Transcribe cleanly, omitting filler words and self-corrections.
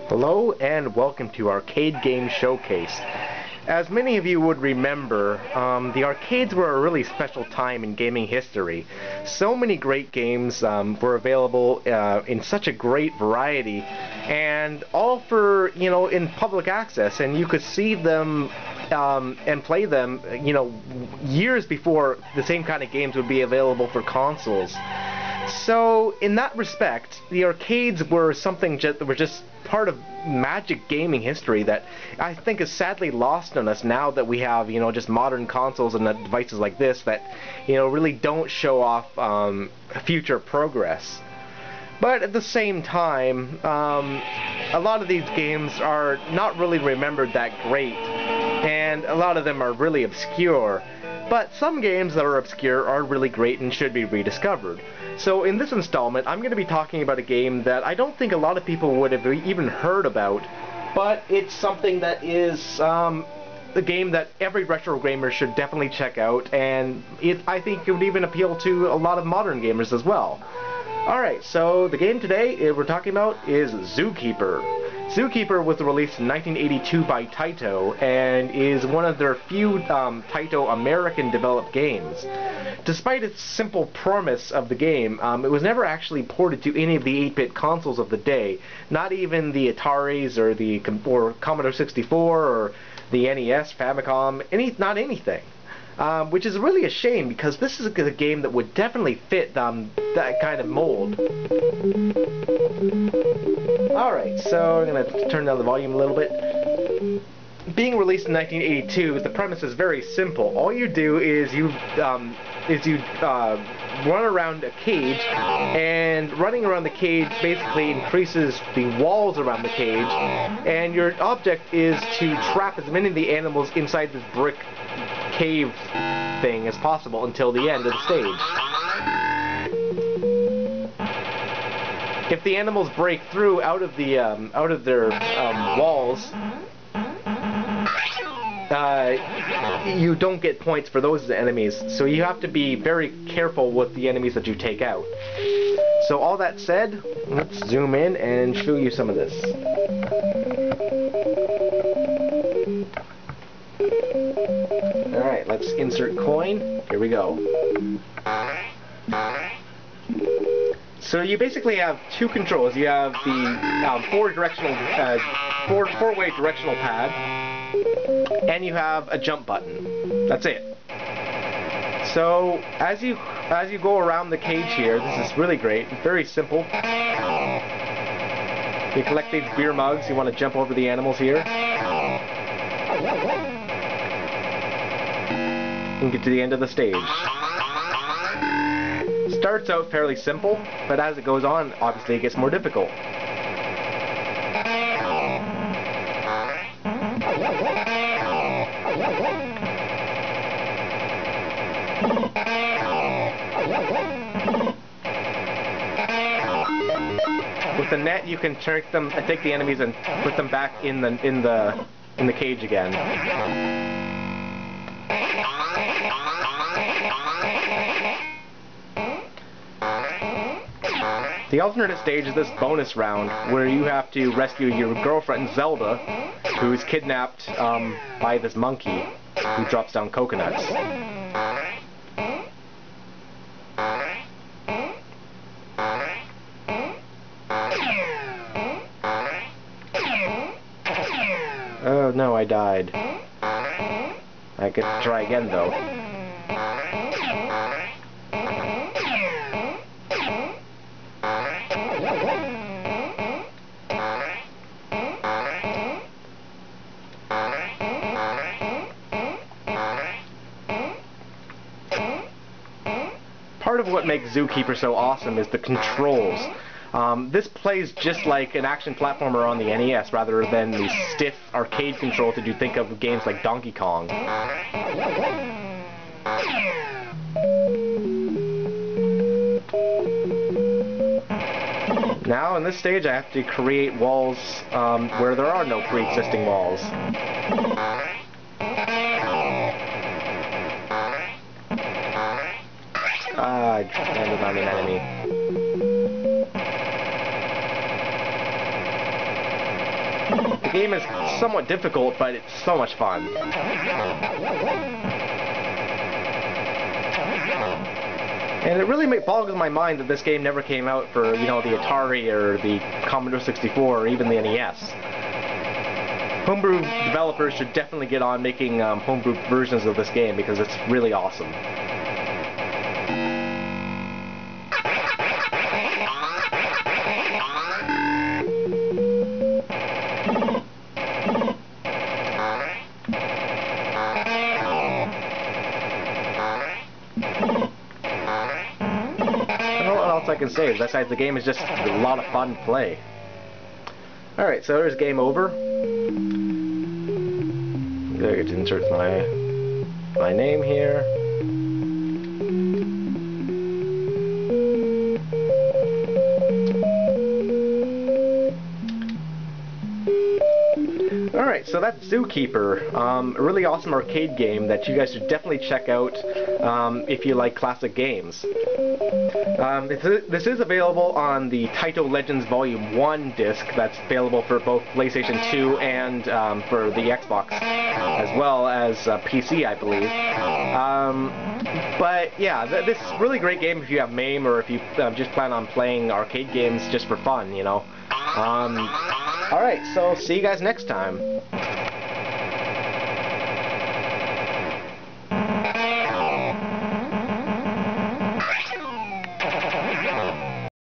Hello and welcome to Arcade Game Showcase. As many of you would remember, the arcades were a really special time in gaming history. So many great games were available in such a great variety, and all for, in public access, and you could see them and play them, years before the same kind of games would be available for consoles. So, in that respect, the arcades were something that were just part of magic gaming history that I think is sadly lost on us now that we have, just modern consoles and devices like this that, really don't show off future progress. But at the same time, a lot of these games are not really remembered that great, and a lot of them are really obscure. But some games that are obscure are really great and should be rediscovered. So in this installment, I'm going to be talking about a game that I don't think a lot of people would have even heard about, but it's something that is a game that every retro gamer should definitely check out, and I think it would even appeal to a lot of modern gamers as well. Alright, so the game today we're talking about is Zookeeper. Zookeeper was released in 1982 by Taito and is one of their few Taito American-developed games. Despite its simple premise of the game, it was never actually ported to any of the 8-bit consoles of the day, not even the Ataris or Commodore 64 or the NES, Famicom, not anything. Which is really a shame, because this is a game that would definitely fit that kind of mold. Alright, so I'm going to turn down the volume a little bit. Being released in 1982, the premise is very simple. All you do is you run around a cage, and running around the cage basically increases the walls around the cage, and your object is to trap as many of the animals inside this brick cave thing as possible until the end of the stage. If the animals break through out of their walls, you don't get points for those enemies, so you have to be very careful with the enemies that you take out. So all that said, let's zoom in and show you some of this. Alright, let's insert coin. Here we go. So you basically have two controls. You have the four-way directional pad, and you have a jump button. That's it. So as you go around the cage here, this is really great. Very simple. You collect these beer mugs. You want to jump over the animals here and get to the end of the stage. Starts out fairly simple, but as it goes on, obviously it gets more difficult. With the net, you can take the enemies and put them back in the cage again. The alternate stage is this bonus round where you have to rescue your girlfriend Zelda, who's kidnapped by this monkey who drops down coconuts. Oh no, I died. I could try again though. Part of what makes Zookeeper so awesome is the controls. This plays just like an action platformer on the NES rather than the stiff arcade controls that you think of games like Donkey Kong. Now in this stage I have to create walls where there are no pre-existing walls. I landed on an enemy. The game is somewhat difficult, but it's so much fun. And it really boggles my mind that this game never came out for, you know, the Atari or the Commodore 64 or even the NES. Homebrew developers should definitely get on making homebrew versions of this game because it's really awesome. I can say besides the game is just a lot of fun to play. Alright, so there's game over. I get to insert my name here. Alright, so that's Zookeeper, a really awesome arcade game that you guys should definitely check out if you like classic games. This is available on the Taito Legends Volume 1 disc that's available for both PlayStation 2 and for the Xbox, as well as PC, I believe. But yeah, this is a really great game if you have MAME or if you just plan on playing arcade games just for fun, you know. Alright, so see you guys next time.